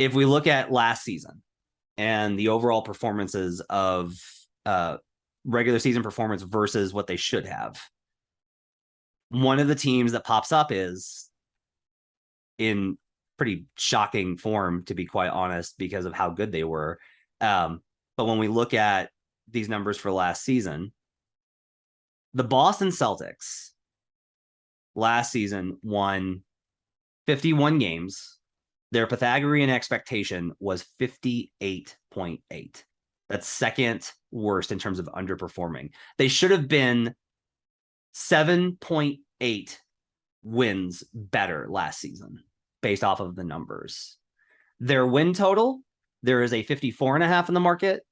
if we look at last season and the overall performances of regular season performance versus what they should have, one of the teams that pops up is in pretty shocking form, to be quite honest, because of how good they were. But when we look at these numbers for last season, the Boston Celtics last season won 51 games. Their Pythagorean expectation was 58.8. That's second worst in terms of underperforming. They should have been 7.8 wins better last season based off of the numbers. Their win total, there is a 54.5 in the market.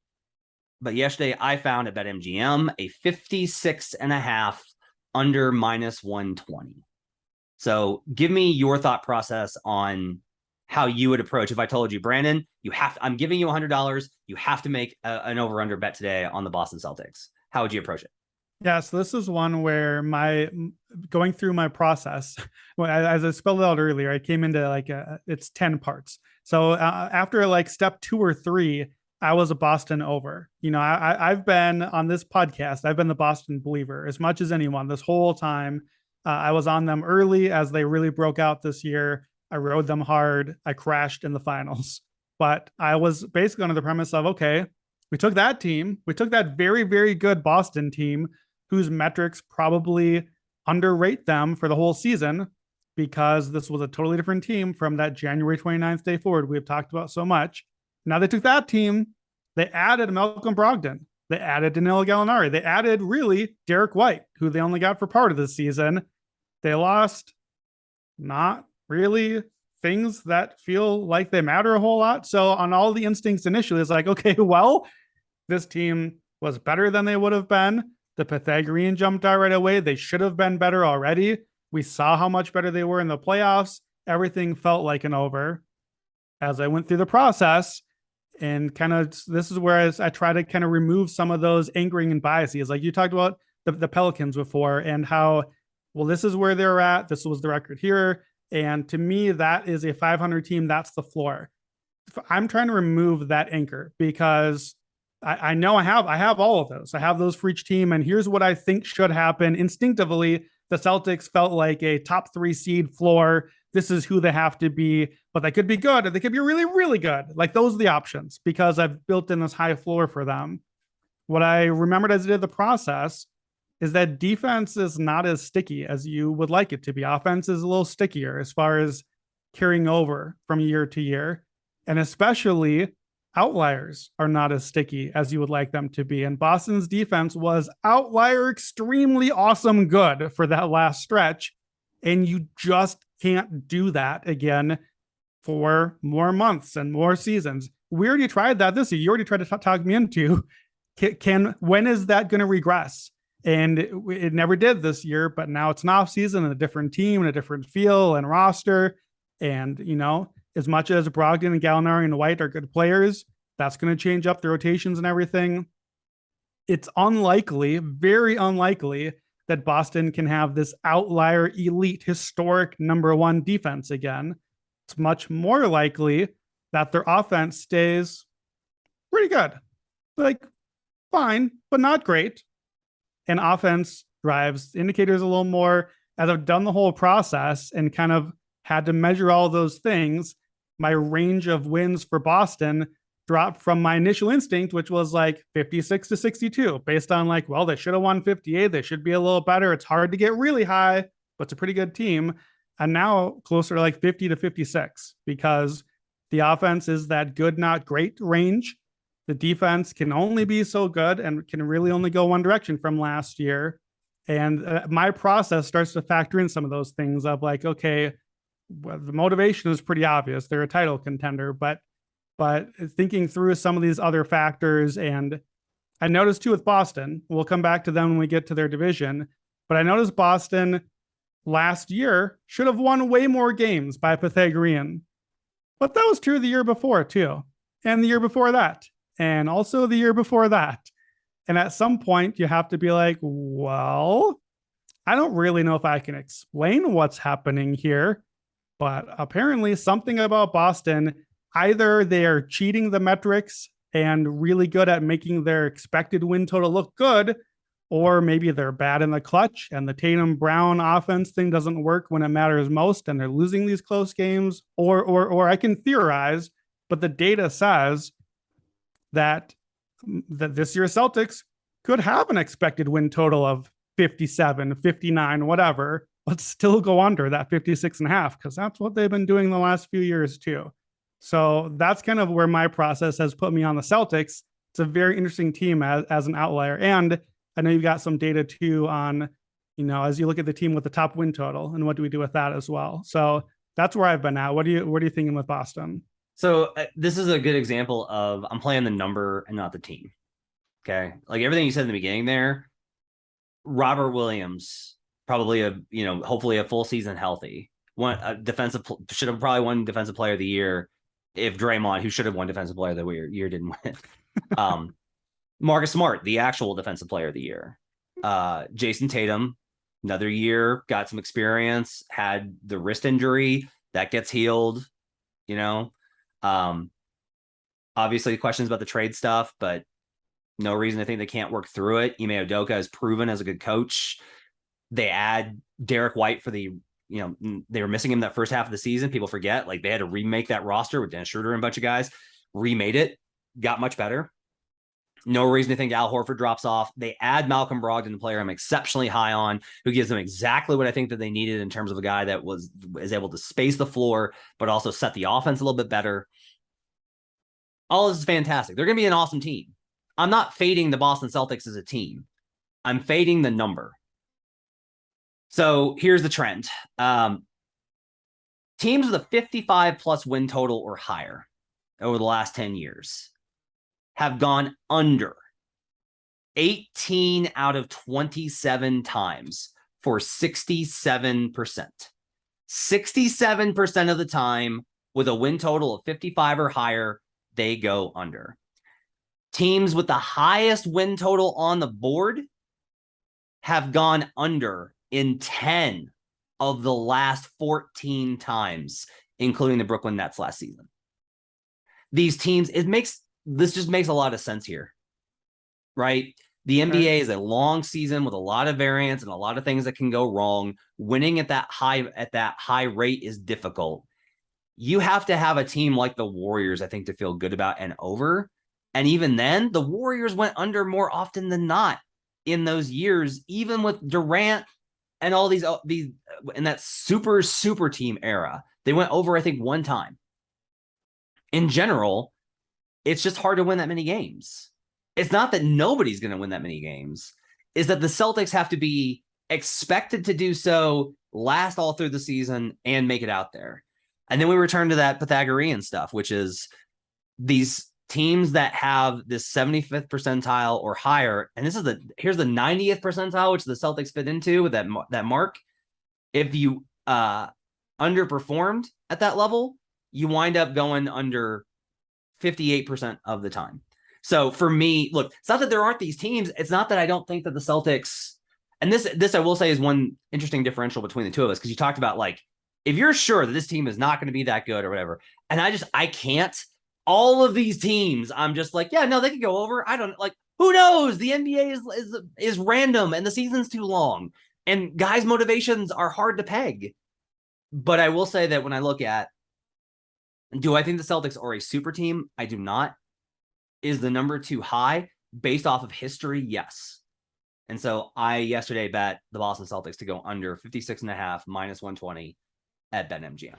But yesterday I found at BetMGM a 56.5 under minus 120. So give me your thought process on how you would approach if I told you, Brandon, I'm giving you $100. You have to make an over-under bet today on the Boston Celtics. How would you approach it? Yeah, so this is one where going through my process, as I spelled it out earlier, I came into it's 10 parts. So after like step 2 or 3, I was a Boston over. I've been on this podcast, I've been the Boston believer as much as anyone this whole time. I was on them early as they really broke out this year. I rode them hard. I crashed in the finals. But I was basically under the premise of, okay, we took that team. We took that very, very good Boston team whose metrics probably underrate them for the whole season because this was a totally different team from that January 29th day forward we have talked about so much. Now they took that team. They added Malcolm Brogdon. They added Danilo Gallinari. They added really Derek White, who they only got for part of the season. They lost not really things that feel like they matter a whole lot. So on all the instincts initially, it's like, okay, well, this team was better than they would have been. The Pythagorean jumped out right away. They should have been better already. We saw how much better they were in the playoffs. Everything felt like an over. As I went through the process, and kind of this is where I try to kind of remove some of those angering and biases. Like you talked about the Pelicans before and how, well, this is where they're at. This was the record here. And to me, that is a 500 team. That's the floor. I'm trying to remove that anchor because I know I have all of those. I have those for each team. And here's what I think should happen. Instinctively, the Celtics felt like a top 3 seed floor. This is who they have to be, but they could be good or they could be really, really good. Like those are the options because I've built in this high floor for them. What I remembered as I did the process is that defense is not as sticky as you would like it to be. Offense is a little stickier as far as carrying over from year to year. And especially outliers are not as sticky as you would like them to be. And Boston's defense was outlier extremely awesome good for that last stretch. And you just can't do that again for more months and more seasons. We already tried that this year. You already tried to talk me into when is that going to regress? And it never did this year, but now it's an off season and a different team and a different feel and roster. And, as much as Brogdon and Gallinari and White are good players, that's going to change up the rotations and everything. It's unlikely, very unlikely, that Boston can have this outlier, elite, historic number 1 defense again. It's much more likely that their offense stays pretty good. Like, fine, but not great. And offense drives indicators a little more. As I've done the whole process and kind of had to measure all those things, my range of wins for Boston dropped from my initial instinct, which was like 56 to 62, based on like, well, they should have won 58. They should be a little better. It's hard to get really high, but it's a pretty good team. And now closer to like 50 to 56 because the offense is that good, not great range. The defense can only be so good and can really only go one direction from last year. And my process starts to factor in some of those things of like, okay, well, the motivation is pretty obvious. They're a title contender, but thinking through some of these other factors, and I noticed too with Boston, we'll come back to them when we get to their division, but I noticed Boston last year should have won way more games by Pythagorean. But that was true the year before too, and the year before that, and also the year before that. And at some point you have to be like, well, I don't really know if I can explain what's happening here, but apparently something about Boston either they are cheating the metrics and really good at making their expected win total look good, or maybe they're bad in the clutch and the Tatum Brown offense thing doesn't work when it matters most and they're losing these close games. Or I can theorize, but the data says that this year's Celtics could have an expected win total of 57, 59, whatever, but still go under that 56 and a half, because that's what they've been doing the last few years too. So that's kind of where my process has put me on the Celtics. It's a very interesting team as an outlier. And I know you've got some data too on, as you look at the team with the top win total and what do we do with that as well. So that's where I've been at. What are you thinking with Boston? So this is a good example of I'm playing the number and not the team. Okay. Like everything you said in the beginning there, Robert Williams, probably hopefully a full season healthy. Should have probably won defensive player of the year if Draymond, who should have won defensive player of the year, didn't win. Marcus Smart, the actual defensive player of the year. Jason Tatum, another year, got some experience, had the wrist injury that gets healed, obviously questions about the trade stuff, but no reason to think they can't work through it. Ime Udoka has proven as a good coach. They add Derek White for they were missing him that first half of the season. People forget, like they had to remake that roster with Dennis Schroeder and a bunch of guys, remade it, got much better. No reason to think Al Horford drops off. They add Malcolm Brogdon, the player I'm exceptionally high on, who gives them exactly what I think that they needed in terms of a guy that is able to space the floor, but also set the offense a little bit better. All this is fantastic. They're going to be an awesome team. I'm not fading the Boston Celtics as a team. I'm fading the number. So here's the trend. Teams with a 55 plus win total or higher over the last 10 years have gone under 18 out of 27 times for 67%. 67% of the time with a win total of 55 or higher, they go under. Teams with the highest win total on the board have gone under in 10 of the last 14 times, including the Brooklyn Nets last season. These teams, this just makes a lot of sense here, right? The NBA is a long season with a lot of variance and a lot of things that can go wrong. Winning at that high rate is difficult. You have to have a team like the Warriors, I think, to feel good about and over. And even then, the Warriors went under more often than not in those years, even with Durant and all these in that super team era. They went over, I think, one time. In general, it's just hard to win that many games. It's not that nobody's going to win that many games. It's that the Celtics have to be expected to do so, last all through the season, and make it out there. And then we return to that Pythagorean stuff, which is these teams that have this 75th percentile or higher. And here's the 90th percentile, which the Celtics fit into with that mark. If you underperformed at that level, you wind up going under 58% of the time. So for me, look, it's not that there aren't these teams. It's not that I don't think that the Celtics, and this I will say is one interesting differential between the two of us, because you talked about, like, if you're sure that this team is not going to be that good or whatever, and I can't, all of these teams, I'm just like, yeah, no, they could go over. I don't, like, who knows? The NBA is random and the season's too long, and guys' motivations are hard to peg. But I will say that when I look at, do I think the Celtics are a super team? I do not. Is the number too high based off of history? Yes. And so I yesterday bet the Boston Celtics to go under 56.5 minus 120 at BetMGM.